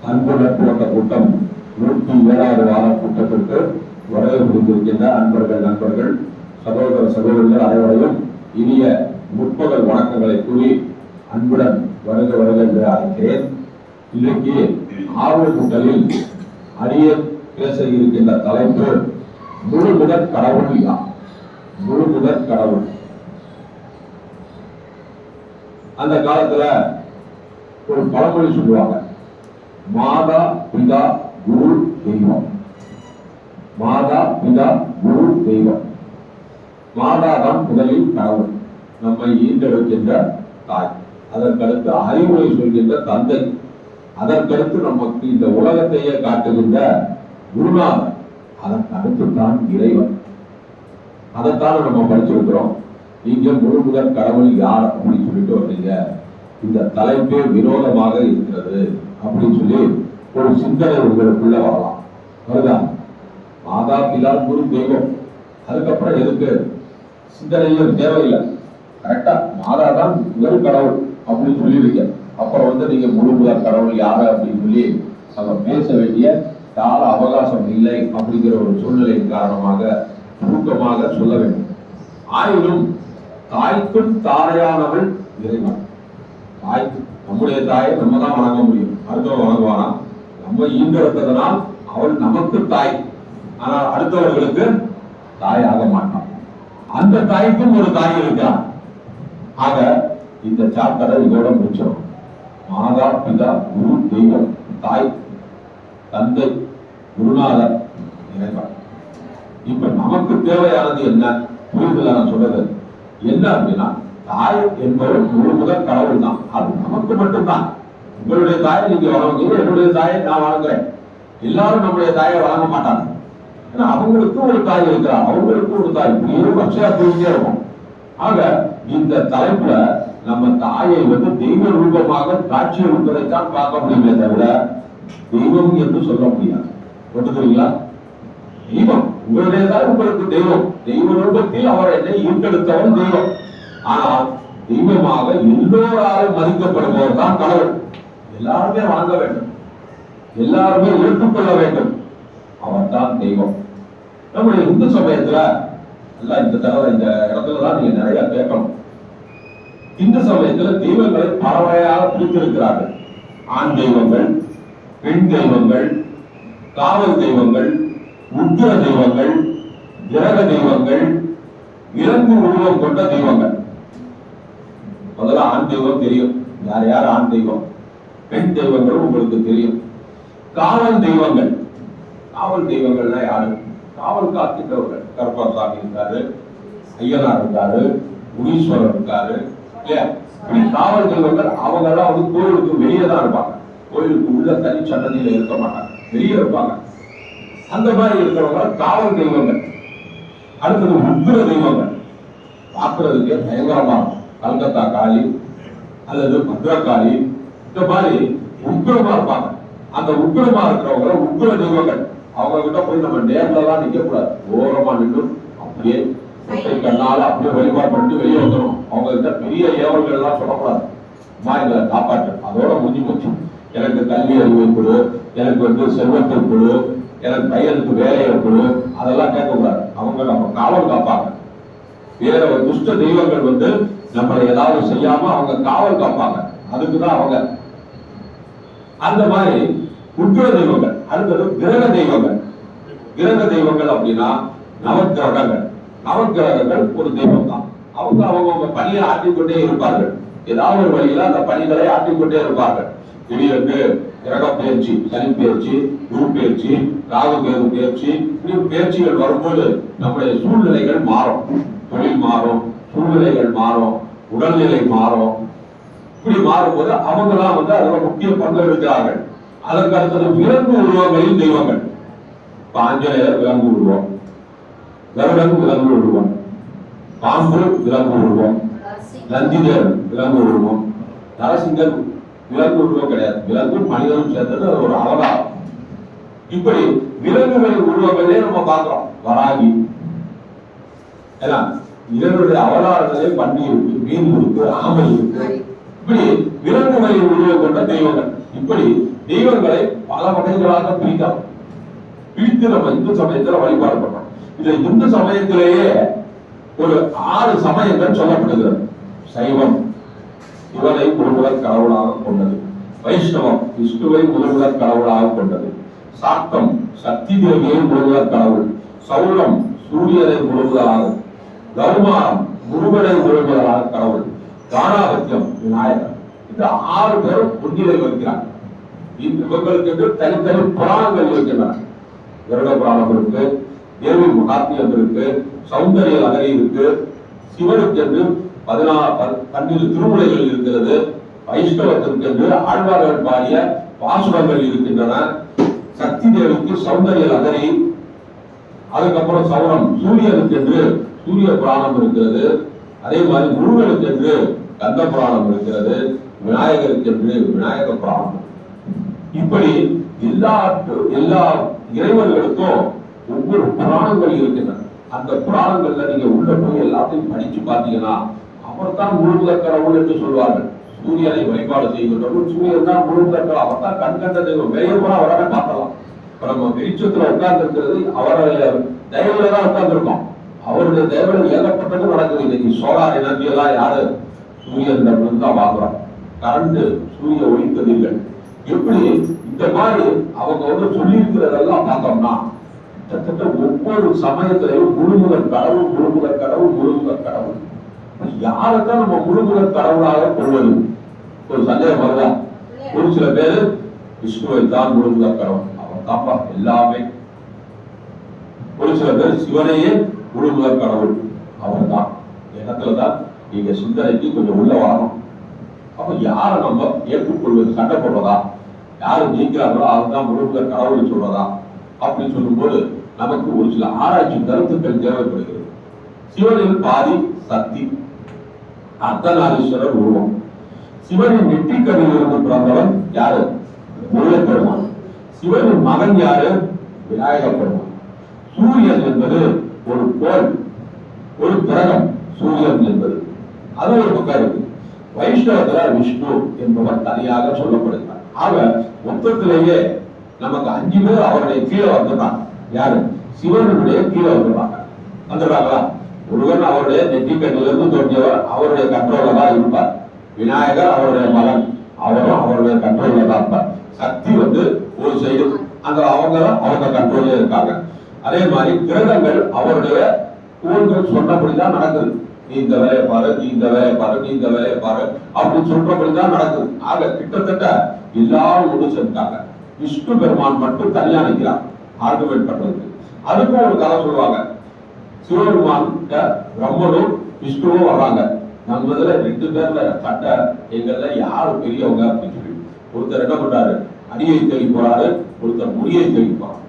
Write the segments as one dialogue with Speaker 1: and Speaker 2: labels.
Speaker 1: அன்புடன் போட்ட கூட்டம் 107வது வார கூட்டத்திற்கு வரவு புரிந்திருக்கின்ற நண்பர்கள் சகோதர சகோதரிகள் அனைவரையும் இனிய முற்பகல் வணக்கங்களை கூறி அன்புடன் வருக என்று அழைக்கிறேன். இன்றைக்கு ஆர்வக்கூட்டலில் அறிய பேச இருக்கின்ற தலைப்பு முழு முதற் கடவுள் யார்? முழு முதற் கடவுள். அந்த காலத்துல ஒரு பழமொழி சொல்லுவாங்க, மாதா பிதா குரு தெய்வம். மாதா பிதா குரு தெய்வம். மாதா தான் முதலில் கடவுள், நம்மை ஈண்டெடுக்கின்ற தாய். அதற்கடுத்து அறிவுரை சொல்கின்ற தந்தை. அதற்கடுத்து நமக்கு இந்த உலகத்தையே காட்டுகின்ற குருநாதர். அதற்கு அடுத்துதான் இறைவன். அதைத்தான் நம்ம படிச்சிருக்கிறோம். நீங்க முழு முதற் கடவுள் யார் அப்படின்னு சொல்லிட்டு வந்தீங்க. இந்த தலைப்பே விரோதமாக இருக்கிறது அப்படின்னு சொல்லி ஒரு சிந்தனை உங்களுக்குள்ள வரலாம். வருதா? மாதா பிதா குரு தெய்வம். அதுக்கப்புறம் எதுக்கு சிந்தனையும் தேவையில்லை. கரெக்டா மாதா தான் முதல் கடவுள் அப்படின்னு சொல்லியிருக்க. அப்புறம் நீங்க முழு முதற் கடவுள் யாரு அப்படின்னு சொல்லி அவங்க பேச வேண்டிய கால அவகாசம் இல்லை அப்படிங்கிற ஒரு சூழ்நிலையின் காரணமாக சுருக்கமாக சொல்ல வேண்டும். ஆயினும் தாய்க்கும் தாரையானவள் இறைவன். தாய்க்கு நம்முடைய தாயை நம்ம தான் வணங்க முடியும், அடுத்தவங்க வணங்குவானா? நம்ம ஈண்டெடுத்ததனால் அவள் நமக்கு தாய், ஆனால் அடுத்தவர்களுக்கு தாய் ஆக மாட்டான். அந்த தாய்க்கும் ஒரு தாய் இருக்கிறார். ஆக இந்த சாப்டரை இதோட முடிச்சோம். மாதா பிதா குரு தெய்வம், தாய் தந்தை குருநாதர் இறைவன். இப்ப நமக்கு தேவையானது என்ன? புரியுதுல நான் சொல்றது என்ன அப்படின்னா, தாய் என்பவர் முழு முதற் கடவுள் தான். அது நமக்கு மட்டும்தான். உங்களுடைய தாயை நீங்க வணங்குங்க, என்னுடைய தாயை நான் வணங்குறேன். எல்லாரும் நம்முடைய தாயை வணங்க மாட்டாங்க. ஏன்னா அவங்களுக்கு ஒரு தாய் இருக்கிறார், அவங்களுக்கு ஒரு தாய். இப்படியே வரிசையா போயிட்டே இருக்கும். ஆக இந்த தலைப்புல நம்ம தாயை தெய்வ ரூபமாக காட்சி அளிப்பதைத்தான் பார்க்க முடியுமே தவிர தெய்வம் என்று சொல்ல முடியாது. ஒத்துக்கிறீங்களா? தெய்வம் உங்களுடையதான் உங்களுக்கு தெய்வம். தெய்வ ரூபத்தில் அவர் என்னை ஈர்த்தெடுத்தவன் தெய்வம். ஆனால் தெய்வமாக எல்லோராலும் மதிக்கப்படுபவர் தான் கடவுள். எல்லாருமே வணங்க வேண்டும், எல்லாருமே ஏற்றுக்கொள்ள வேண்டும். அவர் தான் தெய்வம். நம்முடைய இந்து சமயத்துல எல்லாம் இந்த தடவை இந்த இடத்துலதான் நீங்க நிறைய கேட்கணும். இந்து சமயத்துல தெய்வங்களை பறவையாக பிரித்திருக்கிறார்கள். ஆண் தெய்வங்கள், பெண் தெய்வங்கள், காவல் தெய்வங்கள், உக்கிர தெய்வங்கள், கிரக தெய்வங்கள், விலங்கு உருவம் கொண்ட தெய்வங்கள். முதல்ல ஆண் தெய்வம் தெரியும். யார் யார் ஆண் தெய்வம்? பெண் தெய்வங்களும் உங்களுக்கு தெரியும். காவல் தெய்வங்கள். காவல் தெய்வங்கள்னா யாரு? காவல் காக்கின்றவர்கள். கருப்பசாமி இருக்காரு, ஐயனார் இருக்காரு, முனீஸ்வரர் இருக்காரு, இல்லையா? காவல் தெய்வங்கள் அவங்க எல்லாம் கோயிலுக்கு வெளியே தான் இருப்பாங்க. கோயிலுக்கு உள்ள தனி சன்னதியில இருக்க மாட்டாங்க, வெளியே இருப்பாங்க. அந்த மாதிரி இருக்கிறவங்க காவல் தெய்வங்கள். அடுத்தது உக்கிர தெய்வங்கள். பார்க்கறதுக்கு பயங்கரமா கல்கத்தா காளி அல்லது பத்ரகாளி, இந்த மாதிரி உக்கிரமா இருப்பாங்க. அந்த உக்கிரமா இருக்கிறவங்க உக்கிர தெய்வங்கள். அவங்க கிட்ட போய் நம்ம நேர்ல எல்லாம் நிக்க கூடாது, ஓரமா நின்று அப்படியே கண்ணால அப்படியே வழிபாடு பண்ணிட்டு வெளியே வந்துடும். அவங்க கிட்ட பெரிய ஏவல்கள் எல்லாம் சொல்லக்கூடாது. அம்மா எங்களை காப்பாற்று, அதோட முடிஞ்சு போச்சு. எனக்கு கல்வி அறிவை கொடு, எனக்கு செல்வத்தை கொடு, எனக்கு பையனுக்கு வேலையை கொடு, அதெல்லாம் கேட்கக்கூடாது. அவங்க நம்ம காவல் காப்பாங்க. வேற ஒரு துஷ்ட தெய்வங்கள் நம்மளை ஏதாவது செய்யாம அவங்க காவல் காப்பாங்க. அதுக்குதான் அவங்க. அந்த மாதிரி உக்கிர தெய்வங்கள். அடுத்தது கிரக தெய்வங்கள். கிரக தெய்வங்கள் அப்படின்னா நவக்கிரகங்கள். நவக்கிரகங்கள் ஒரு தெய்வம் தான். அவங்க அவங்க பணியை ஆட்டிக்கொண்டே இருப்பார்கள். ஏதாவது ஒரு வழியில அந்த பணிகளை ஆட்டிக்கொண்டே இருப்பார்கள். திடீரென்று கிரக பயிற்சி, சனி பயிற்சி, குரு பயிற்சி, ராகு கேது பயிற்சி, இப்படி பயிற்சிகள் வரும்போது நம்முடைய சூழ்நிலைகள் மாறும். தொழில் மாறும், சூழ்நிலைகள் மாறும், உடல்நிலை மாறும். இப்படி மாறும்போது அவங்கெல்லாம் அதுல முக்கிய பங்கு எடுக்கிறார்கள். அதற்கு அடுத்தது விலங்கு உருவங்களின் தெய்வங்கள். ஆஞ்சநேயர் விலங்கு உருவம், கருடன் விலங்கு உருவம், பாம்பு விலங்கு உருவம், நந்திதேவன் விலங்கு உருவம், நரசிங்கர் விலங்கு உருவம் கிடையாது, விலங்கு மனிதனும் சேர்ந்தது ஒரு அவதாரம். இப்படி விலங்குகளின் உருவங்களே நம்ம பார்க்கிறோம். வராகி, ஏன்னா இதனுடைய அவதாரங்களே பன்றி இருக்கு, மீன் இருக்கு, ஆமை இருக்கு. இப்படி விலங்குகளின் உருவம் கொண்ட தெய்வங்கள். இப்படி தெய்வங்களை பல வகைகளாக பிரித்து நம்ம இந்து சமயத்துல வழிபாடு பண்றோம். இதுல இந்து சமயத்திலேயே ஒரு 6 சமயங்கள் சொல்லப்படுகிறது. சைவம் சிவனை முழுமுதற் கடவுளாக கொண்டது, வைஷ்ணவம் விஷ்ணுவை முழுமுதற் கடவுளாக கொண்டது, சாக்தம் சக்தி தேவியை முழுமுதற் கடவுள், சௌரம் சூரியனை முழுமுதலாக, கௌமாரம் முருகனை முழுமுதலாக கடவுள், காணாபத்தியம் விநாயகர். இந்த 6 பேரும் முன்னிலை வைக்கிறார். இவங்களுக்கு என்று தனித்தனி புராணங்கள் இருக்கின்றன. கருட புராணம் இருக்கு, தேவி மகாத்மியம் இருக்கு, சௌந்தரிய நகரி இருக்கு, சிவனுக்கு என்று 12 திருமுறைகள் இருக்கிறது, வைஷ்ணவத்திற்கு என்று ஆழ்வார்கள் பாடிய பாசுரங்கள் இருக்கின்றன, சக்தி தேவிக்கு சௌந்தரிய நகரி, அதுக்கப்புறம் சௌரம் சூரியனுக்கு என்று சூரிய புராணம் இருக்கிறது, அதே மாதிரி முருகனுக்கு என்று கந்த புராணம் இருக்கிறது, விநாயகருக்கு என்று விநாயக புராணம். இப்படி எல்லா இறைவர்களுக்கும் ஒவ்வொரு புராணங்கள் இருக்கின்றன. அந்த புராணங்கள்ல நீங்க உள்ள போய் எல்லாத்தையும் படிச்சு பார்த்தீங்கன்னா அவர் தான் முழுமுதற் கடவுள் என்று சொல்வார்கள். சூரியனை வழிபாடு செய்கின்றவர்கள் சூரியன் தான் முழுமுதற் கடவுள், அவர் தான் கண் கண்ட தெய்வம். வெளியே போனா அவரை பார்க்கலாம். இப்ப நம்ம வெளிச்சத்துல உட்கார்ந்து இருக்கிறது அவருடைய தயவுல தான் உட்கார்ந்துருக்கோம். அவருடைய தயவுல ஏகப்பட்டது நடக்குது. இன்னைக்கு சோலார் எனர்ஜி எல்லாம் யாரு சூரியன் தான் வாங்குறோம். கரண்ட் சூரிய ஒளிக்கதிர்கள் எப்படி இந்த மாதிரி அவங்க சொல்லி இருக்கிறதெல்லாம் பார்த்தோம்னா கிட்டத்தட்ட ஒவ்வொரு சமயத்திலையும் முழுமுதற் கடவுள் முழுமுதற் கடவுள் முழுமுதற் கடவுள். யாரைத்தான் நம்ம முழுமுதற் கடவுளாக கொள்வது? ஒரு சந்தேகம் வருதா? ஒரு சில பேரு விஷ்ணுவை தான் முழுமுதற் கடவுள், அவன் தாப்பா எல்லாமே. ஒரு சில பேர் சிவனையே முழுமுதற் கடவுள், அவர் தான். இடத்துலதான் நீங்க சிந்தனைக்கு கொஞ்சம் உள்ள வரணும். அப்ப யாரை நம்ம ஏற்றுக்கொள்வது? சண்டை போடுறதா? யாரு நீக்கிறாங்களோ அதுதான் முழுமுதற் கடவுள் சொல்றதா அப்படின்னு சொல்லும் போது நமக்கு ஒரு சில ஆராய்ச்சி கருத்துக்கள் தேவைப்படுகிறது. சிவனில் பாதி சக்தி, அர்த்தநாரீஸ்வரர் உருவம். சிவனின் நெற்றிக்கரையில் இருந்து பிறந்தவன் யாரு? முருகப் பெருமான். சிவனின் மகன் யாரு? விநாயக பெருமான். சூரியன் என்பது ஒரு கோள், ஒரு கிரகம். சூரியன் என்பது அது ஒரு பக்கம் இருக்கு. வைஷ்ணவத்துல விஷ்ணு என்பவர் தனியாக சொல்லப்படுகிறார். ஆக மொத்தத்திலேயே நமக்கு 5 பேர் அவருடைய கீழே வந்துடுறாங்க. யாரு? சிவனுடைய கீழே வந்துடுறாங்களா? முருகன் அவருடைய நெற்றிக்கண்ணிலிருந்து தோன்றியவர், அவருடைய கண்ட்ரோல்ல தான் இருப்பார். விநாயகர் அவருடைய மகன், அவரும் அவருடைய கண்ட்ரோல்ல தான் இருப்பார். சக்தி ஒரு சைடு அவங்க கண்ட்ரோல்ல இருக்காங்க. அதே மாதிரி கிரகங்கள் அவருடைய கோள்கள் சொன்னபடிதான் நடக்குது. நீ இந்த வேலையை பாரு, நீ இந்த வேலையை பாரு, நீ இந்த வேலையை பாரு அப்படின்னு சொல்றபடிதான் நடக்குது. ஆக கிட்டத்தட்ட எல்லாரும் ஒன்று சேர்ந்தாங்க. விஷ்ணு பெருமான் மட்டும் தனியா நிற்கிறார் ஆர்குமெண்ட் பண்றதுக்கு. அதுக்கும் ஒரு கதை சொல்லுவாங்க. சிவபெருமான் பிரம்மனும் விஷ்ணுவும் வர்றாங்க. நம்ம 2 பேர்ல சட்டை எங்கள்ல யாரு பெரியவங்க அப்படின்னு சொல்லி ஒருத்தர் என்ன பண்றாரு? அடியை தேடி போறாரு, ஒருத்தர் முடியை தேடி போறாரு.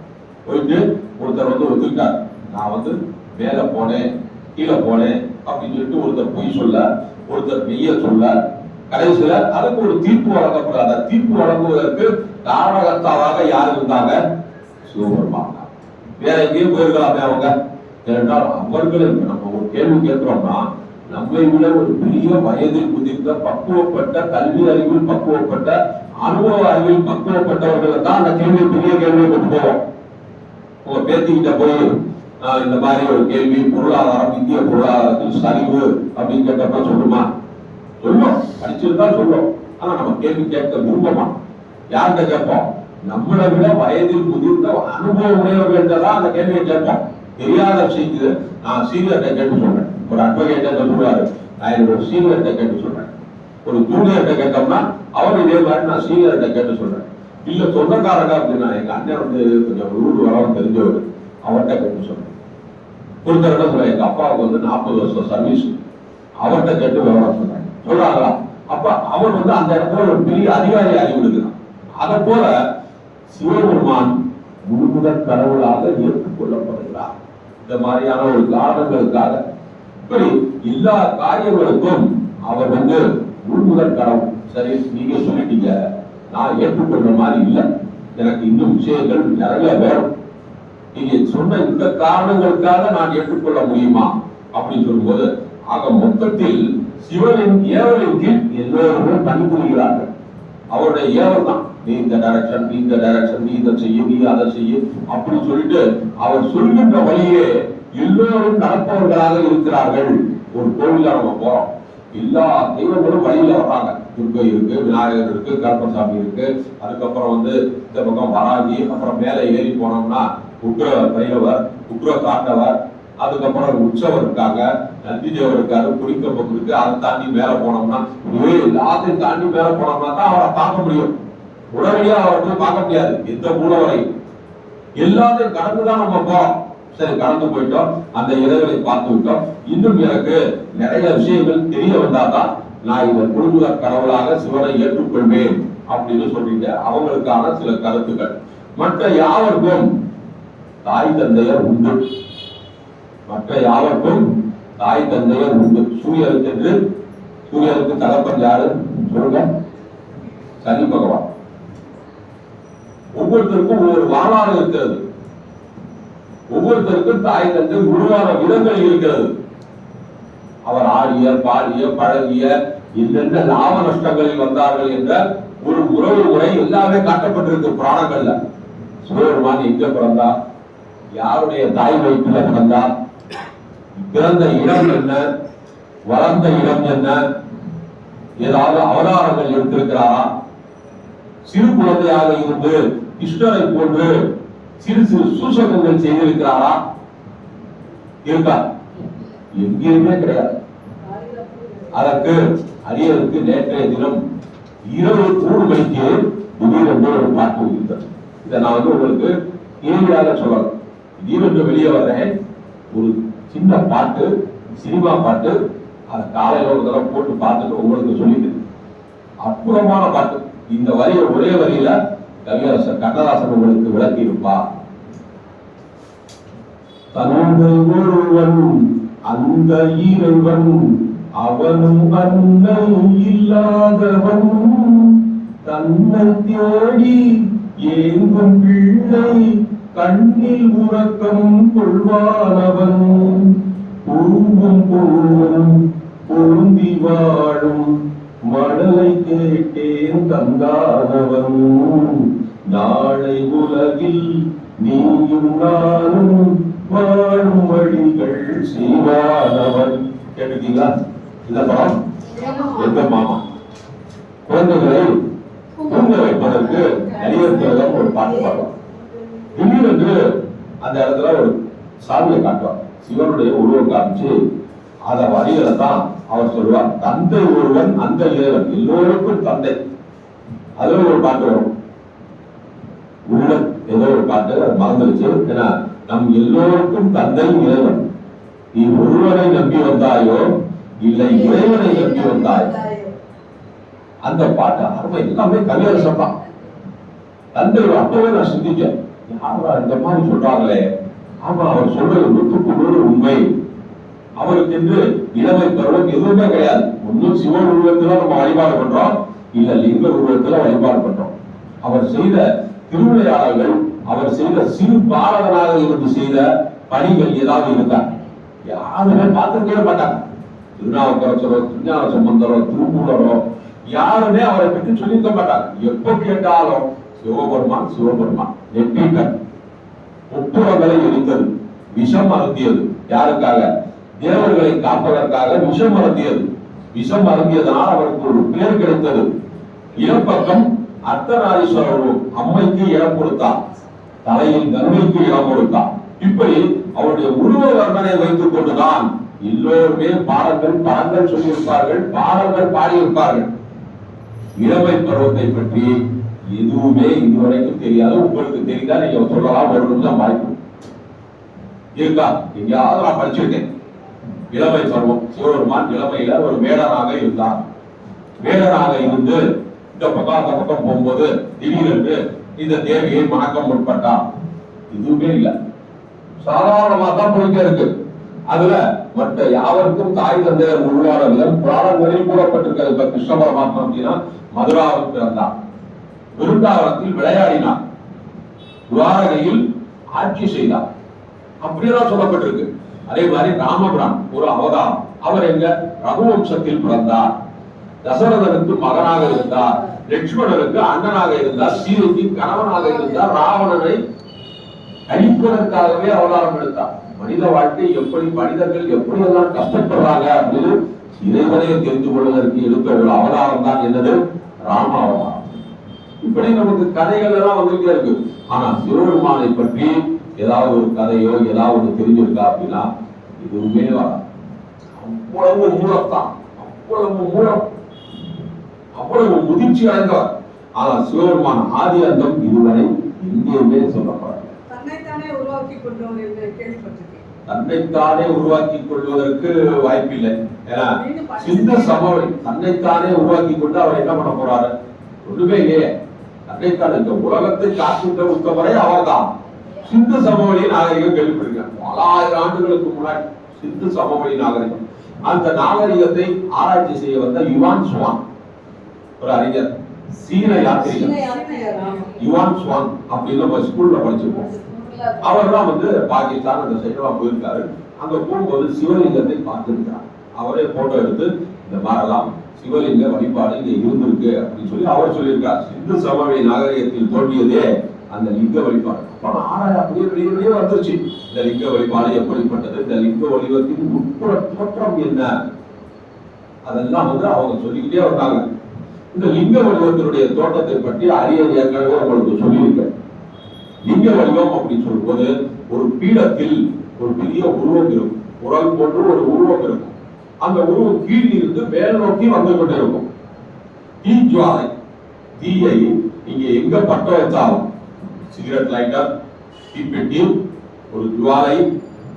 Speaker 1: போயிட்டு ஒருத்தர் ஒத்துக்கிட்டார், நான் மேல போனேன் கீழே போனேன் அப்படின்னு சொல்லிட்டு ஒருத்தர் பொய் சொல்ல, ஒருத்தர் மெய்ய சொல்ல, கடைசியில அதுக்கு ஒரு தீர்ப்பு வழங்கப்படாத. தீர்ப்பு வழங்குவதற்கு காரணகர்த்தாவாக யார் இருந்தாங்க? சிவபெருமான். வேற எங்கேயும் போயிருக்கலாமே அவங்க. ஏனென்றால் அவர்களுக்கு நம்ம ஒரு கேள்வி கேட்கிறோம்னா, நம்மை விட ஒரு பெரிய வயதில் முதிர்ந்த பக்குவப்பட்ட கல்வி அறிவில் பக்குவப்பட்ட அனுபவ அறிவில் பக்குவப்பட்டவர்களை தான் அந்த கேள்வி பெரிய கேள்வியை கொண்டு போவோம். உங்க பேத்திக்கிட்ட போய் இந்த மாதிரி ஒரு கேள்வி, பொருளாதாரம் இந்திய பொருளாதாரத்தில் சரிவு அப்படின்னு கேட்டப்ப சொல்லுமா? சொல்லும், படிச்சிருந்தா சொல்லும். ஆனா நம்ம கேள்வி கேட்க விரும்பமா? யார்கிட்ட கேட்போம்? நம்மளை விட வயதில் முதிர்ந்த அனுபவ உடையவர்கள் தான் அந்த கேள்வியை கேட்போம். தெரியாத செய்தி நான் சீனியர்கிட்ட கேட்டு சொல்றேன். ஒரு அட்வொகேட்டை சொல்லுவாரு, நான் என்னோட சீனியர்கிட்ட கேட்டு சொல்றேன். ஒரு ஜூனியர்கிட்ட கேட்டோம்னா அவர் இதே மாதிரி நான் சீனியர்கிட்ட கேட்டு சொல்றேன். இல்ல சொந்தக்காரங்க அப்படின்னா எங்க அண்ணன் கொஞ்சம் ரூல் வரவும் தெரிஞ்சவர், அவர்கிட்ட கேட்டு சொல்றேன். ஒருத்தர் என்ன சொல்ல, எங்க அப்பாவுக்கு 40 வருஷம் சர்வீஸ், அவர்கிட்ட கேட்டு விவரம் சொல்றேன். சொல்றாங்களா? அப்ப அவர் அந்த இடத்துல ஒரு பெரிய அதிகாரி அறிவு இருக்கிறான். அதை போல சிவபெருமான் முழுமுதற் கடவுளாக ஏற்றுக்கொள்ளப்படுகிறார். இந்த மாதிரியான ஒரு காரணங்களுக்காக இப்படி எல்லா காரியங்களுக்கும் அவர் முழுமுதற் கடவுள். சரி, நீங்க சொல்லிட்டீங்க, நான் ஏற்றுக்கொள்ற மாதிரி இல்லை, எனக்கு இன்னும் விஷயங்கள் நிறைய வேணும். நீங்க சொன்ன இந்த காரணங்களுக்காக நான் ஏற்றுக்கொள்ள முடியுமா அப்படின்னு சொல்லும்போது, ஆக மொத்தத்தில் சிவனின் ஏவலின் கீழ் எல்லோருமே பணிபுரிகிறார்கள். அவருடைய ஏவல் தான் நீ இந்த டைரக்ஷன், நீ இந்த டைரக்ஷன், நீ இதை செய்ய, நீ அதை செய்ய, அப்படி சொல்லிட்டு அவர் சொல்கின்ற வழியே எல்லோரும் நடப்பவர்களாக இருக்கிறார்கள். ஒரு கோவில நம்ம போறோம், எல்லா தெய்வங்களும் வழியில வர்றாங்க. துர்கை இருக்கு, விநாயகர் இருக்கு, கருப்பசாமி இருக்கு, அதுக்கப்புறம் இந்த பக்கம் வராகி, அப்புறம் மேலே ஏறி போனோம்னா உக்ர பைரவர், உக்ர தாண்டவர், அதுக்கப்புறம் உற்சவர் இருக்காங்க, நந்தி தேவர் இருக்காரு, குடிக்கப்பம் இருக்கு. அதை தாண்டி மேல போனோம்னா எல்லாத்தையும் தாண்டி மேல போனோம்னா தான் அவரை பார்க்க முடியும். உடனடியா அவரை பார்க்க முடியாது. எந்த மூலவரை எல்லாத்தையும் கடந்துதான் நம்ம போறோம். சரி, கடந்து போயிட்டோம், அந்த இறைவனை பார்த்து விட்டோம். இன்னும் எனக்கு நிறைய விஷயங்கள் தெரிய வந்தாதான் நான் இதை குடும்ப கடவுளாக சிவனை ஏற்றுக்கொள்வேன் அப்படின்னு சொல்லிட்டு அவங்களுக்கான சில கருத்துக்கள். மற்ற யாவருக்கும் தாய் தந்தையர் உண்டு. மற்ற யாவருக்கும் தாய் தந்தையர் உண்டு. சூரியனுக்கு தகப்பன் யாரு சொல்லுங்க? சனி பகவான். ஒவ்வொருத்தருக்கும் ஒவ்வொரு வரலாறு இருக்கிறது. ஒவ்வொருத்தருக்கும் தாய் தந்தை உருவான விதங்கள் இருக்கிறது. அவர் ஆடிய, பாடிய, பழகிய, என்னென்ன லாப நஷ்டங்களில் வந்தார்கள் என்ற ஒரு உறவு முறை எல்லாமே காட்டப்பட்டிருக்கு புராணங்கள்ல. சிவபெருமான் எங்க பிறந்தார், யாருடைய தாய் வயிற்றுல பிறந்தார், பிறந்த இடம் என்ன, வளர்ந்த இடம் என்ன, ஏதாவது அவதாரங்கள் எடுத்திருக்கிறாரா, சிறு குழந்தையாக இருந்து கிருஷ்ணரை போன்று சிறு சிறு சூசகங்கள் செய்திருக்கிறாரா? இருக்கா? எங்கேயுமே கிடையாது. அதற்கு அரியருக்கு நேற்றைய தினம் இரவு 3 மணிக்கு திடீரென்று ஒரு பாட்டு இருக்கிறது. இதை நான் உங்களுக்கு கேள்வியாக சொல்லலாம். திடீரென்று வெளியே வர்றேன், ஒரு சின்ன பாட்டு, சினிமா பாட்டு. அதை காலையில ஒரு தடவை போட்டு பார்த்துட்டு உங்களுக்கு சொல்லிட்டு, அற்புதமான பாட்டு. இந்த வரியை ஒரே வரியில கவியரசர் கண்ணதாசன் உங்களுக்கு விளக்கி இருப்பா. தந்தை ஒருவன், அந்த இறைவன், அவனும் அன்னை இல்லாதவன், தன்னை தேடி ஏங்கும் பிள்ளை கண்ணில் உறக்கம் கொள்வானவன், பூவும் பூவும் பொருந்தி வாழும் மழலை கேட்டேன் தந்தானவன், நாளை உலகில் நீயும் நானும் வாழும் வழிகள் செய்வானவன். கேட்டீங்களா? இந்த படம் எந்த மாமா குழந்தைகளை தூங்க வைப்பதற்கு நடிகர் ஒரு பாட்டு பாடுவார். திடீரென்று அந்த இடத்துல ஒரு சாமியை காட்டுவார். சிவனுடைய உருவம் காமிச்சு அத வரிகளை தான் அவர் சொல்லுவார். தந்தை ஒருவன், அந்த இறைவன், எல்லோருக்கும் தந்தை. அதுல ஒரு பாட்டு வரும், உள்ள ஏதோ ஒரு பாட்டு, அது மறந்துருச்சு. ஏன்னா நம் எல்லோருக்கும் தந்தை இறைவன், நீ ஒருவனை நம்பி வந்தாயோ இல்லை இறைவனை நம்பி வந்தாயோ. அந்த பாட்டு அருமை. எல்லாமே கவியரசம் தான். தந்தை அப்பவே நான் சிந்திச்சேன், யாரா இந்த மாதிரி சொல்றாங்களே. ஆமா, அவர் சொல்றது 100% உண்மை. அவருக்கு என்று இளமை பருவம் எதுவுமே கிடையாது. ஒன்னும் சிவன் உருவத்துல நம்ம வழிபாடு பண்றோம், இல்ல லிங்க உருவத்துல வழிபாடு பண்றோம். அவர் செய்த திருவிளையாடல்கள், அவர் செய்த சிறு பாலகனாக இருந்து செய்த பணிகள் ஏதாவது இருக்கா? யாருமே பார்த்துக்கவே மாட்டாங்க. திருநாவுக்கரசரோ, திருஞான சம்பந்தரோ, திருமூலரோ யாருமே அவரை பற்றி சொல்லியிருக்க மாட்டாங்க. எப்ப கேட்டாலும் சிவபெருமான் சிவபெருமான். நெற்றிக்கண் ஒப்புரங்களை எரித்தது, விஷம் அருந்தியது. யாருக்காக? தேவர்களை காப்பதற்காக விஷம் அருந்தியது. விஷம் அருந்தியதனால் அவருக்கு ஒரு பேர் கிடைத்தது. இடப்பக்கம் அர்த்தநாரீஸ்வரரும் அம்மைக்கு இடம் கொடுத்தார், தலையில் கருணைக்கு இடம் கொடுத்தார். இப்படி அவருடைய உருவ வர்ணனை வைத்துக் கொண்டுதான் எல்லோருமே பாடல்கள் படங்கள் சொல்லியிருப்பார்கள், பாடல்கள் பாடியிருப்பார்கள். இளமை பருவத்தை பற்றி எதுவுமே இதுவரைக்கும் தெரியாது. உங்களுக்கு தெரிந்தா நீங்க சொல்லலாம், ஒரு நிமிஷம் வாய்ப்பு இருக்கா? எங்கேயாவது நான் படிச்சிருக்கேன். இளமை பருவம், சிவபெருமான் இளமையில ஒரு வேடனாக இருந்தார். வேடனாக இருந்து இந்த பக்கம் அந்த பக்கம் போகும்போது திடீரென்று இந்த தேவியை மணக்கம் முற்பட்டார். எதுவுமே இல்லை, சாதாரணமா தான் போயிட்டே இருக்கு. அதுல மற்ற யாவருக்கும் தாய் தந்தையர் உருவான விதம் புராணங்களில் கூறப்பட்டிருக்கிறது. இப்ப கிருஷ்ண பரமாத்மா அப்படின்னா மதுராவில் பிறந்தார், விருந்தாவனத்தில் விளையாடினார், துவாரகையில் ஆட்சி செய்தார், அப்படியெல்லாம் சொல்லப்பட்டிருக்கு. அதே மாதிரி ராமபிரான் ஒரு அவதாரம். அவர் எங்க? ரகுவம்சத்தில் பிறந்தார், தசரதனுக்கு மகனாக இருந்தார், லட்சுமணனுக்கு அண்ணனாக இருந்தார், சீதைக்கு கணவனாக இருந்தார், ராவணனை அழிப்பதற்காகவே அவதாரம் எடுத்தார். மனித வாழ்க்கை எப்படி, மனிதர்கள் எப்படி எல்லாம் கஷ்டப்படுறாங்க அப்படின்னு இறைவனையை தெரிந்து கொள்வதற்கு எடுத்த ஒரு அவதாரம் தான் என்னது, ராம அவதாரம். இப்படி நமக்கு கதைகள் எல்லாம் வந்துட்டே இருக்கு. ஆனா சிவபெருமானை பற்றி ஏதாவது ஒரு கதையோ ஏதாவது ஒன்று தெரிஞ்சிருக்கா அப்படின்னா இதுவுமே வராது. அவ்வளவு மூலத்தான், அவ்வளவு மூலம், அவ்வளவு முதிர்ச்சி அடைந்தவர். ஆனா சிவபெருமான ஆதி அந்தம் இதுவரை எங்கேயுமே சொல்லப்படாது.
Speaker 2: தன்னைத்தானே
Speaker 1: உருவாக்கி கொள்வதற்கு வாய்ப்பில்லை. ஏன்னா சிந்து சமவெளி தன்னைத்தானே உருவாக்கி கொண்டு அவர் என்ன பண்ண போறாரு, ஒண்ணுமே இல்லையே. தன்னைத்தான் இந்த உலகத்தை காத்துட்ட உத்தவரை அவர் தான். சிந்து சமவெளி நாகரிகம் கேள்விப்பட்டிருக்கேன், பல ஆயிரம் ஆண்டுகளுக்கு முன்னாடி சிந்து சமவெளி நாகரிகம். அந்த நாகரிகத்தை ஆராய்ச்சி செய்ய வந்த யுவான் சுவான் ஒரு அறிஞர், சீன யாத்திரிகர் யுவான் சுவான் அப்படின்னு நம்ம ஸ்கூல்ல படிச்சிருக்கோம். அவர் தான் பாகிஸ்தான் அந்த சைடெல்லாம் போயிருக்காரு. அங்க போகும்போது சிவலிங்கத்தை பார்த்திருக்கிறார். அவரே போட்டோ எடுத்து இந்த மாதிரிலாம் சிவலிங்க வழிபாடு இங்க இருந்திருக்கு அப்படின்னு சொல்லி அவர் சொல்லியிருக்கார். சிந்து சமவெளி நாகரிகத்தில் தோன்றியதே அந்த லிங்க வழிபாடு. அப்படியே வந்துருச்சு. இந்த லிங்க வழிபாடு எப்படிப்பட்டது, இந்த லிங்க வடிவத்தின் உட்புற தோற்றம் என்ன, அதெல்லாம் அவங்க சொல்லிக்கிட்டே வந்தாங்க. இந்த லிங்க வடிவத்தினுடைய தோற்றத்தை பற்றி அரியர் ஏற்கனவே உங்களுக்கு சொல்லியிருக்கேன். லிங்க வடிவம் அப்படின்னு சொல்லும் போது ஒரு பீடத்தில் ஒரு பெரிய உருவம் இருக்கும், உடல் போன்று ஒரு உருவம் இருக்கும். அந்த உருவம் கீழ் இருந்து மேல் நோக்கி வந்து கொண்டிருக்கும். தீஜ்வாலை, தீயை இங்க எங்க பட்ட வச்சாலும், சிகரெட் லைட்டர், தீப்பெட்டி, ஒரு ஜுவாலை,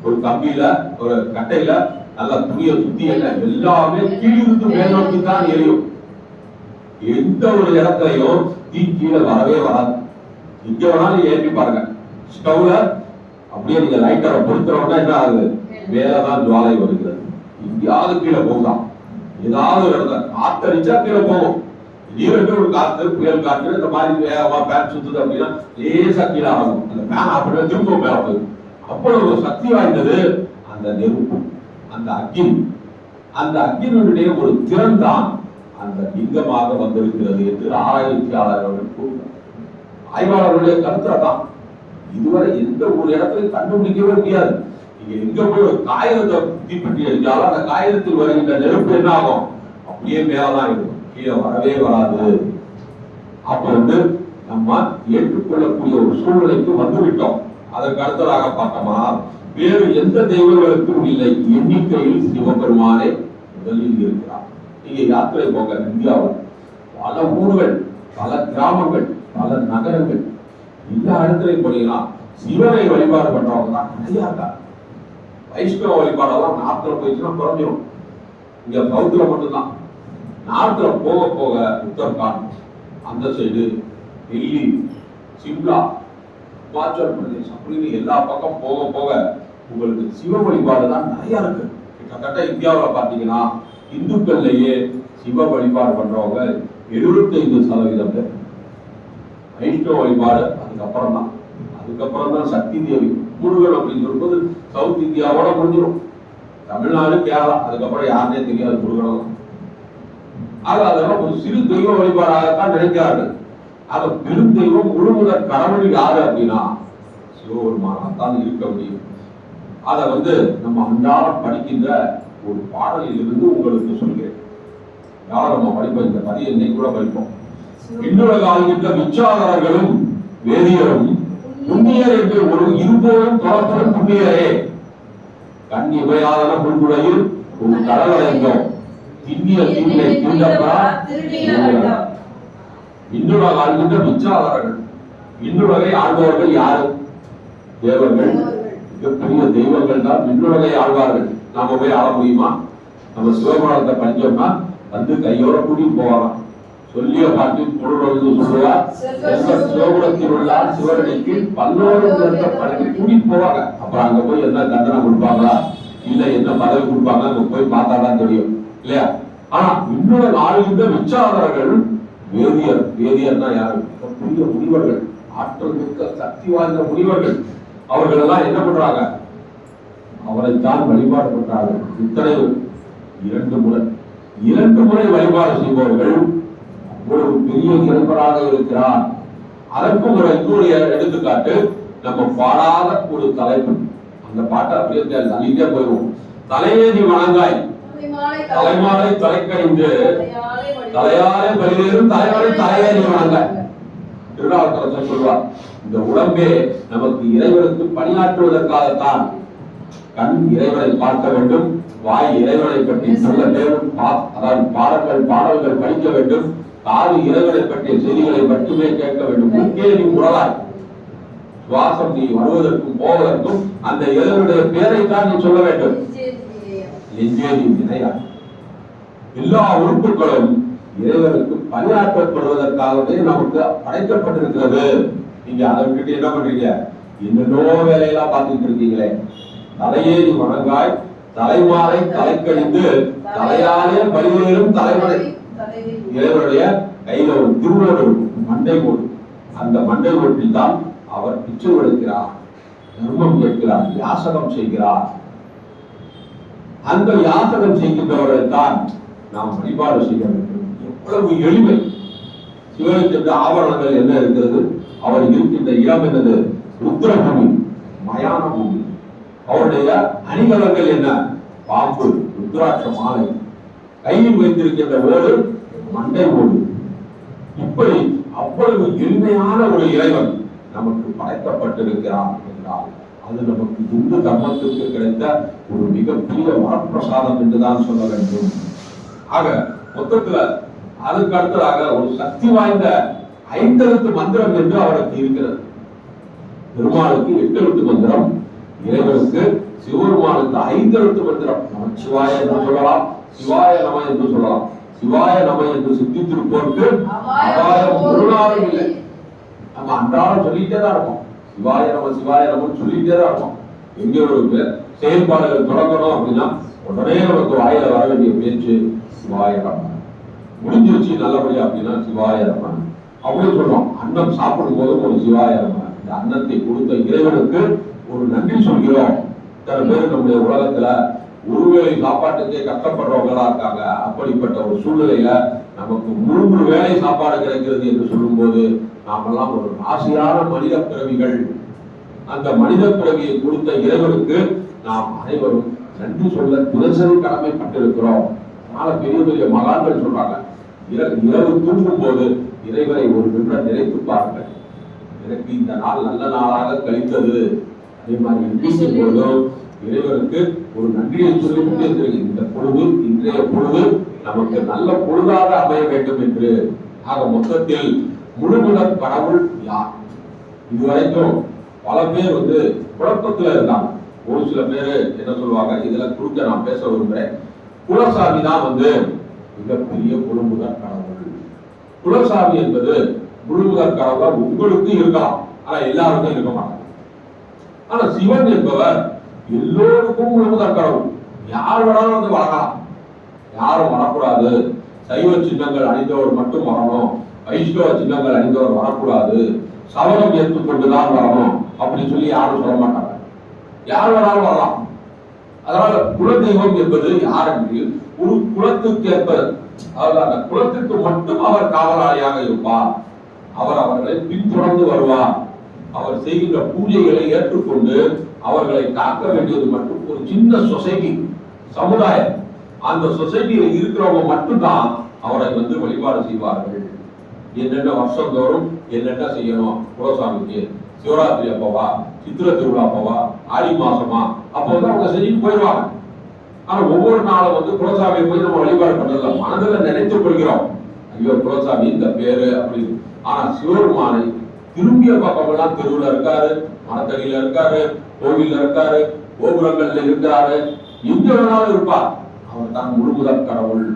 Speaker 1: ஒரு கம்பியில ஒரு கட்டையில நல்ல துணியை சுத்தி எல்லாமே கீழிருந்து மேல் நோக்கி தான் எரியும். எந்த ஒரு இடத்துலையும் தீ கீழே வரவே வராது. இங்க வேணாலும் ஏற்றி பாருங்க, ஸ்டவ்ல அப்படியே நீங்க லைட்டரை பொறுத்துறோம்னா என்ன ஆகுது, மேலதான் ஜுவாலை வருகிறது. எங்கேயாவது கீழே போகுதான், ஏதாவது ஒரு இடத்துல காத்தடிச்சா கீழே போகும். திடீரென்று ஒரு காத்து, புயல் காற்று, இந்த மாதிரி வேகமா ஃபேன் சுத்துது அப்படின்னா லேசா கீழே ஆகும். அந்த ஃபேன் அப்படியே திரும்ப மேல போகுது. அவ்வளவு சக்தி வாய்ந்தது அந்த நெருப்பு, அந்த அக்கினி. அந்த அக்கினியுடைய ஒரு திறன் தான் அந்த லிங்கமாக வந்திருக்கிறது என்று ஆராய்ச்சியாளர்கள் கூறுகிறார். ஆய்வாளர்களுடைய கருத்தை தான் இதுவரை எந்த ஒரு இடத்துலையும் கண்டுபிடிக்கவே முடியாது. நீங்க எங்க போய் ஒரு காகிதத்தை தீப்பெட்டி அடிச்சாலும் அந்த காகிதத்தில் வருகின்ற நெருப்பு என்ன ஆகும், அப்படியே மேலதான் இருக்கும், கீழே வரவே வராது. அப்ப நம்ம ஏற்றுக்கொள்ளக்கூடிய ஒரு சூழ்நிலைக்கு வந்துவிட்டோம். அதற்கு அடுத்ததாக பார்த்தோமா, வேறு எந்த தெய்வங்களுக்கும் இல்லை, எண்ணிக்கையில் சிவபெருமானே முதலில் இருக்கிறார். நீங்க யாத்திரை போங்க, இந்தியாவில் பல ஊர்கள், பல கிராமங்கள், பல நகரங்கள், எல்லா இடத்துலையும் போனீங்கன்னா சிவனை வழிபாடு பண்றவங்க தான் நிறைய இருக்காங்க. வைஷ்ணவ வழிபாடெல்லாம் நார்த்ல போயிடுச்சுன்னா குறைஞ்சிடும். இங்க சவுத்துல மட்டும்தான். நார்த்ல போக போக உத்தரகாண்ட், அந்த சைடு டெல்லி, சிம்லா, இமாச்சல் பிரதேஷ் அப்படின்னு எல்லா பக்கம் போக போக உங்களுக்கு சிவ வழிபாடு தான் நிறைய இருக்கு. கிட்டத்தட்ட இந்தியாவில் பார்த்தீங்கன்னா இந்துக்கள்லயே சிவ வழிபாடு பண்றவங்க 75% பேர். வைஷ்ணவ வழிபாடு அதுக்கப்புறம் தான். அதுக்கப்புறம் தான் சக்தி தேவி, முருகன் அப்படின்னு சொல்லும்போது சவுத் இந்தியாவோட முடிஞ்சிடும். தமிழ்நாடு, கேரளா, அதுக்கப்புறம் யாருன்னே தெரியாது முருகன். ஆக அதெல்லாம் ஒரு சிறு தெய்வ வழிபாடாகத்தான் நினைக்கிறார்கள். ஆக பெரும் தெய்வம், முழுமுதற் கடவுள் யாரு அப்படின்னா சிவபெருமானால்தான் இருக்க முடியும். அதை நம்ம அன்றாடம் படிக்கின்ற ஒரு பாடலில் இருந்து உங்களுக்கு சொல்கிறேன். யாரும் நம்ம படிப்போம், இந்த பதியை இன்னைக்கு கூட படிப்போம். இன்னொரு ஆகின்ற விச்சாதரர்களும் வேதியரும் புண்ணியர் என்று ஒரு இருபோரும் தொடர்புடன் புண்ணியரே கண் இவையாதன புல்குடையில் ஒரு கடல் அடைந்தோம் திண்ணிய தீவினை தீண்டப்பா. இன்னொரு ஆழ்கின்ற விச்சாதரர்கள், இன்னுலகை ஆழ்பவர்கள் யாரு? தேவர்கள், மிகப்பெரிய தெய்வங்கள் தான் இன்னுலகை ஆழ்வார்கள். நாம போய் ஆள முடியுமா? நம்ம சிவபுராணத்தை படிச்சோம்னா கையோட கூட்டிட்டு போவாங்க. சொல்லிய பாட்டின் பொருள் சொல்லுவா, சிவபுரத்தில் உள்ள சிவரடிக்கு பல்லோரு கூட்டிட்டு போவாங்க. அப்புறம் அங்க போய் என்ன தண்டனை கொடுப்பாங்களா, இல்ல என்ன பதவி கொடுப்பாங்க, அங்க போய் பார்த்தாதான் தெரியும் இல்லையா? ஆனா இன்னொரு ஆளுகின்ற விச்சாதரர்கள் வேதியர். வேதியர்னா யாரு? புதிய முனிவர்கள், ஆற்றல் மிக்க சக்தி வாய்ந்த முனிவர்கள். அவர்கள் எல்லாம் என்ன பண்றாங்க? அவரைத்தான் வழிபாடு பண்றார்கள். இத்தனை 2 முறை வழிபாடு செய்பவர்கள் ஒரு பெரிய இறைவராக இருக்கிறார். அதற்கு ஒரு இன்னொரு எடுத்துக்காட்டு, நம்ம பாடாத ஒரு தலைப்பு. அந்த பாட்டை அப்படியே தள்ளிட்டே போயிடுவோம். தலையேறி வணங்காய் தலைமாலை தலைக்கணிந்து தலையாலே பலிதேறும் தலைவரை தலையேறி வணங்காய். திருநாவுக்கரசர் சொல்வார், இந்த உடம்பே நமக்கு இறைவனுக்கு பணியாற்றுவதற்காகத்தான். கண் இறைவனை பார்க்க வேண்டும், வாய் இறைவனை பற்றி சொல்ல வேண்டும், அதாவது பாடல்கள் படிக்க வேண்டும், காது இறைவனை பற்றிய செய்திகளை மட்டுமே கேட்க வேண்டும். முக்கிய நீ முறலாய் சுவாசம் நீ வருவதற்கும் போவதற்கும் அந்த இறைவனுடைய பேரை தான் நீ சொல்ல வேண்டும். எல்லா உறுப்புகளும் இறைவனுக்கு பணியாற்றப்படுவதற்காகவே நமக்கு படைக்கப்பட்டிருக்கிறது. நீங்க அதை விட்டுட்டு என்ன பண்றீங்க? என்னென்னோ வேலையெல்லாம் பார்த்துட்டு இருக்கீங்களே. தலையேறி வணங்காய் தலைமாலை தலைக்கணிந்து தலையாலே பலிதேறும் தலைவனை. இறைவனுடைய கையில ஒரு திருவோடு மண்டை ஓடு. அந்த மண்டை ஓட்டில் தான் அவர் பிச்சை கொடுக்கிறார், தர்மம் கேட்கிறார், யாசகம் செய்கிறார். அந்த யாசகம் செய்கின்றவரை தான் நாம் வழிபாடு செய்ய வேண்டும். எவ்வளவு எளிமை! சிவனுக்கு ஆபரணங்கள் என்ன இருக்கிறது? அவர் இருக்கின்ற இடம் என்னது? ருத்ரபூமி, மயான பூமி. அவருடைய அணிகலங்கள் என்ன? பாம்பு, ருத்ராட்ச மாலை, கையில் வைத்திருக்கின்ற ஓடு மண்டை ஓடு. இப்படி அவ்வளவு எளிமையான ஒரு இறைவன் நமக்கு படைக்கப்பட்டிருக்கிறான் என்றால் அது நமக்கு இந்து தர்மத்திற்கு கிடைத்த ஒரு மிகப்பெரிய வரப்பிரசாதம் என்றுதான் சொல்ல வேண்டும். ஆக மொத்தத்துல அதுக்கு அடுத்ததாக ஒரு சக்தி வாய்ந்த 5 எழுத்து மந்திரம் என்று அவருக்கு இருக்கிறது. பெருமாளுக்கு 8 எழுத்து மந்திரம், இறைவனுக்கு சிவபெருமானுக்கு 5 எழுத்து மந்திரம். நம சிவாய என்று சொல்லலாம், சிவாய நம என்று சொல்லலாம். சிவாய நம என்று சித்தித்திருப்போருக்கு அபாயம் ஒரு நாளும் இல்லை. நம்ம அன்றாடம் சொல்லிட்டே தான் இருக்கோம், சிவாய நம சிவாய நம சொல்லிட்டே தான் இருக்கோம். எங்க ஒரு செயல்பாடுகள் தொடங்கணும் அப்படின்னா உடனே நமக்கு வாயில வர வேண்டிய பேச்சு சிவாய நம. முடிஞ்சிருச்சு நல்லபடியா அப்படின்னா சிவாய நம அப்படின்னு சொல்றோம். அன்னம் சாப்பிடும் போதும் ஒரு சிவாய நம. இந்த அன்னத்தை கொடுத்த இறைவனுக்கு ஒரு நன்றி சொல்கிறோம். இத்தனை பேர் நம்முடைய உலகத்துல ஒருவேளை சாப்பாட்டுக்கே கஷ்டப்படுறவங்களா இருக்காங்க. அப்படிப்பட்ட ஒரு சூழ்நிலையில நமக்கு 3 வேளை சாப்பாடு கிடைக்கிறது என்று சொல்லும் போது நாமெல்லாம் ஒரு ராசியான மனித பிறவிகள். அந்த மனித பிறவியை கொடுத்த இறைவனுக்கு நாம் அனைவரும் நன்றி சொல்ல தினசரி கடமைப்பட்டிருக்கிறோம். அதனால பெரிய பெரிய மகான்கள் சொல்றாங்க, இரவு தூங்கும் போது இறைவனை ஒரு நிமிடம் நினைத்து பாருங்கள், எனக்கு இந்த நாள் நல்ல நாளாக கழித்தது. அதே மாதிரி எண்ணிக்கும் போதும் இறைவனுக்கு ஒரு நன்றியை சொல்லிவிட்டே இருக்கிறது. இந்த பொழுது, இன்றைய பொழுது நமக்கு நல்ல பொழுதாக அமைய வேண்டும் என்று. ஆக மொத்தத்தில் முழுமுதற் கடவுள் யார்? இதுவரைக்கும் பல பேர் குழப்பத்துல இருக்காங்க. ஒரு சில பேரு என்ன சொல்லுவாங்க, இதுல குறுக்க நான் பேச விரும்புறேன், குலசாமி தான் மிகப்பெரிய முழுமுதற் கடவுள். குலசாமி என்பது முழுமுதற் கடவுள் உங்களுக்கு இருக்கலாம், ஆனா எல்லாருக்கும் இருக்க மாட்டாங்க. ஆனா சிவன் என்பவர் எல்லோருக்கும் முழுமுதற் கடவுள். யார் வேணாலும் வளரலாம், யாரும் வரக்கூடாது. சைவ சின்னங்கள் அணிந்தவர் மட்டும் வரணும், வைஷ்ணவ சின்னங்கள் அணிந்தவர் வரக்கூடாது, சவரம் ஏற்றுக்கொண்டுதான் வரணும் அப்படின்னு சொல்லி யாரும் சொல்ல மாட்டாங்க. யார் வேணாலும் வரலாம். அதனால குலதெய்வம் என்பது யார் என்று ஒரு குலத்துக்கு ஏற்பது, அதாவது அந்த குலத்திற்கு மட்டும் அவர் காவலாளியாக இருப்பார். அவர் அவர்களை பின்தொடர்ந்து வருவார். அவர் செய்கின்ற பூஜைகளை ஏற்றுக்கொண்டு அவர்களை காக்க வேண்டியது மட்டும் ஒரு சின்ன சொசைட்டி, சமுதாயம். அந்த சொசைட்டியில் இருக்கிறவங்க மட்டும்தான் அவரை வழிபாடு செய்வார்கள். என்னென்ன வருஷம் தோறும் என்னென்ன செய்யணும், குலசாமிக்கு சிவராத்திரி அப்பவா, சித்திர திருவிழா அப்பவா, ஆடி மாசமா, அப்போ அவங்க செஞ்சுட்டு போயிடுவாங்க. ஆனா ஒவ்வொரு நாளும் குலசாமியை போய் நம்ம வழிபாடு பண்றதுல மனதில் நினைத்துக் கொள்கிறோம், ஐயோ குலசாமி இந்த பேரு அப்படின்னு. ஆனா சிவபெருமானை திரும்பிய பக்கமெல்லாம் தெருவில் இருக்காரு, மரத்தடியில இருக்காரு, கோவில்ல இருக்காரு, கோபுரங்கள்ல இருக்கிறாரு, எங்க வேணாலும் இருப்பார். அவர் தான் முழுமுதற் கடவுள்.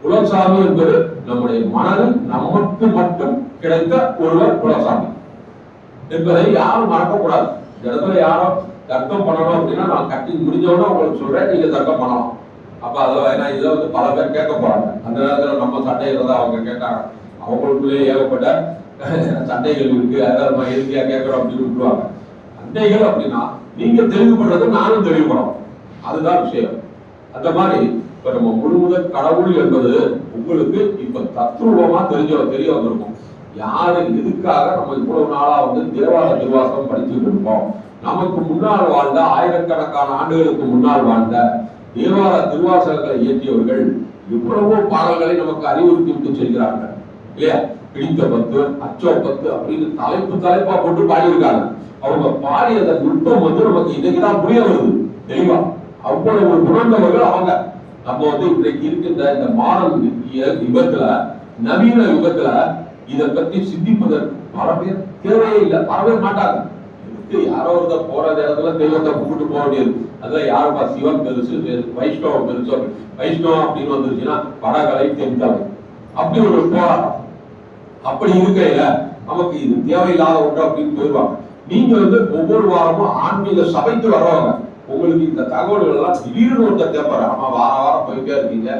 Speaker 1: குலசாமி என்பது நம்முடைய மனதில் நமக்கு மட்டும் கிடைத்த ஒருவர் குலசாமி என்பதை யாரும் மறக்கக்கூடாது. இந்த இடத்துல யாரும் தர்க்கம் பண்ணணும் அப்படின்னா நான் கட்டி முடிஞ்சவொன்னு உங்களுக்கு சொல்றேன், நீங்க தர்க்கம் பண்ணலாம். அப்ப அதுல இதை பல பேர் கேட்க போறாங்க. அந்த நேரத்துல நம்ம சண்டைகளை அவங்க கேட்டாங்க, அவங்களுக்குள்ளே ஏகப்பட்ட சண்டைகள் இருக்கு, அதாவது நம்ம இயற்கையா கேட்கிறோம் அப்படின்னு விட்டுருவாங்க. சண்டைகள் அப்படின்னா நீங்க தெளிவுபடுறது நானும் தெளிவுபடும், அதுதான் விஷயம். அந்த மாதிரி இப்ப நம்ம முழுமுதற் கடவுள் என்பது உங்களுக்கு இப்ப தத்ரூபமா தெரிய வந்திருக்கும். யாரு எதுக்காக நம்ம இவ்வளவு நாளா தேவார திருவாசகம் படிச்சுட்டு இருக்கோம்? நமக்கு முன்னால் வாழ்ந்த ஆயிரக்கணக்கான ஆண்டுகளுக்கு முன்னால் வாழ்ந்த தேவார திருவாசகங்களை இயற்றியவர்கள் எவ்வளவோ பாடல்களை நமக்கு அறிவுறுத்தி விட்டு செல்கிறார்கள் இல்லையா? பிடித்த பத்து, அச்சோ பத்து அப்படின்னு தலைப்பா போட்டு பாடியிருக்காங்க. அவங்க பாடியத நுட்பம் நமக்கு இன்னைக்குதான் புரிய வருது தெளிவா. அவ்வளவு உணர்ந்தவர்கள் அவங்க. நம்ம இன்றைக்கு இருக்கின்ற இந்த மாடர்ன் யுகத்துல, நவீன யுகத்துல இதை பற்றி சிந்திப்பதற்கு பல பேர் தேவையே இல்லை, வரவே மாட்டாங்க. யாரோ ஒரு போற நேரத்துல தெய்வத்தை கும்பிட்டு போக வேண்டியது. அதுல யாருப்பா சிவன் பெருசு, வைஷ்ணவம் பெருசு, வைஷ்ணவம் அப்படின்னு வந்துருச்சுன்னா வடகலை தென்கலை அப்படி ஒரு போராட்டம். அப்படி இருக்கையில நமக்கு இது தேவையில்லாத ஒன்று அப்படின்னு போயிடுவாங்க. நீங்க ஒவ்வொரு வாரமும் ஆன்மீக சபைக்கு வர்றவங்க, உங்களுக்கு இந்த தகவல்கள் எல்லாம் திடீர்னு ஒருத்தர் தேவைப்படுற. ஆமா, வாரம் போயிட்டே இருக்கீங்க.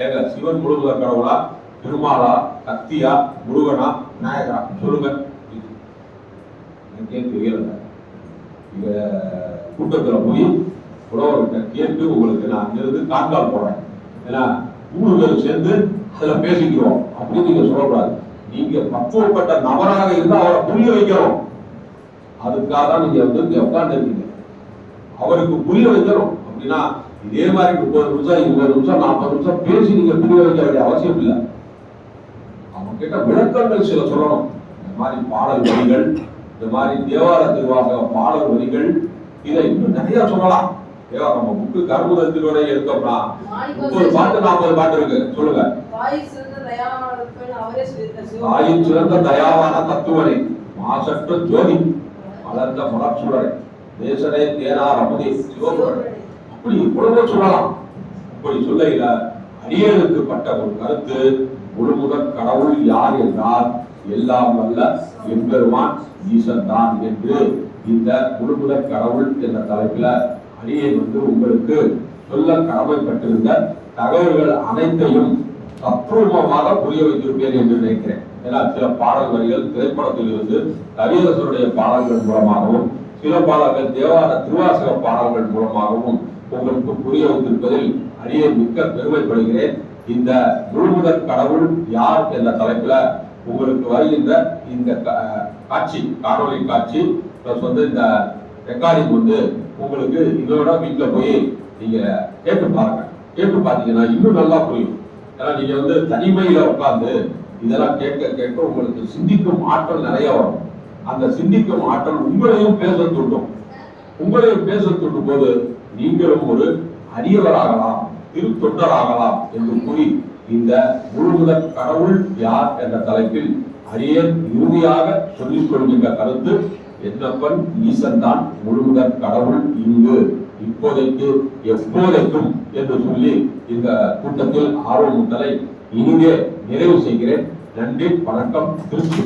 Speaker 1: ஏங்க சிவன் முழுமுதற் கடவுளா, பெருமாளா, கத்தியா, முருகனா, விநாயகரா சொல்லுங்க. எனக்கே தெரியல. இங்க கூட்டத்துல போய் உழவர்கிட்ட கேட்டு உங்களுக்கு நான் அங்கிருந்து கான்கால் போடுறேன். ஏன்னா 3 பேர் சேர்ந்து அதுல பேசிக்கிறோம் அப்படின்னு நீங்க சொல்லக்கூடாது. நீங்க பக்குவப்பட்ட நபராக இருந்தா அவரை புரிய வைக்கிறோம். அதுக்காக தான் நீங்க உட்கார்ந்து இருக்கீங்க. அவருக்கு புரிய வைக்கிறோம் அப்படின்னா இதே மாதிரி 30 நிமிஷம் 20 நிமிஷம் 40 நிமிஷம் பேசி நீங்க புரிய வைக்க வேண்டிய அவசியம் இல்லை. அவங்க கிட்ட விளக்கங்கள் சில சொல்லணும். இந்த மாதிரி பாடல் வரிகள், இந்த மாதிரி தேவார திருவாசக பாடல் வரிகள், இதை இன்னும் நிறைய சொல்லலாம். நம்ம புக்கு கருமுதல் திருவரை எடுத்தோம்னா 30 பாட்டு 40 பாட்டு இருக்கு. சொல்லுங்க. தாயின் சிறந்த தயாவான தத்துவனை, மாசற்ற ஜோதி, மலர்ந்த மலர்ச்சுடரை, தேசனே தேனார் அமுதே சிவபுரனை, அப்படி இவ்வளவோ சொல்லலாம். அப்படி சொல்லையில அடியனுக்கு பட்ட ஒரு கருத்து, முழுமுதற் கடவுள் யார் என்றால் எல்லாம் வல்ல எம்பெருமான் ஈசன் தான் என்று இந்த முழுமுதற் கடவுள் என்ற தலைப்பில அடியேன் உங்களுக்கு சொல்ல கடமைப்பட்டிருந்த தகவல்கள் அனைத்தையும் தத்ரூபமாக புரிய வைத்திருப்பேன் என்று நினைக்கிறேன். ஏன்னா சில பாடல் வரிகள் திரைப்படத்தில் இருந்து கவியரசருடைய பாடல்கள் மூலமாகவும், சில பாடல்கள் தேவார திருவாசக பாடல்கள் மூலமாகவும் உங்களுக்கு புரிய வைத்திருப்பதில் அடியேன் மிக்க பெருமைப்படுகிறேன். இந்த முழுமுதற் கடவுள் யார் என்ற தலைப்புல உங்களுக்கு வருகின்ற இந்த காட்சி, காணொலி காட்சி இந்த ரெக்கார்டிங் உங்களுக்கு இதோட வீட்டுல போய் நீங்க கேட்டு பாருங்க. கேட்டு பார்த்தீங்கன்னா இன்னும் நல்லா புரியும். ஏன்னா நீங்க தனிமையில உட்கார்ந்து இதெல்லாம் கேட்க உங்களுக்கு சிந்திக்கும் ஆற்றல் நிறைய வரும். அந்த சிந்திக்கும் ஆற்றல் உங்களையும் பேச தூண்டும். உங்களையும் பேச தூண்டும் போது நீங்களும் ஒரு அரியவராகலாம், திருத்தொண்டராகலாம் என்று கூறி இந்த முழுமுதற் கடவுள் யார் என்ற தலைப்பில் அரியன் இறுதியாக சொல்லிக் கொள்கின்ற கருத்து, என்னப்பன் ஈசன் தான் முழுமுதற் கடவுள் இங்கு இப்போதைக்கு எப்போதைக்கும் என்று சொல்லி இந்த கூட்டத்தில் ஆர்வமூட்டலை இனிதே நிறைவு செய்கிறேன். நன்றி, வணக்கம். திருச்சி.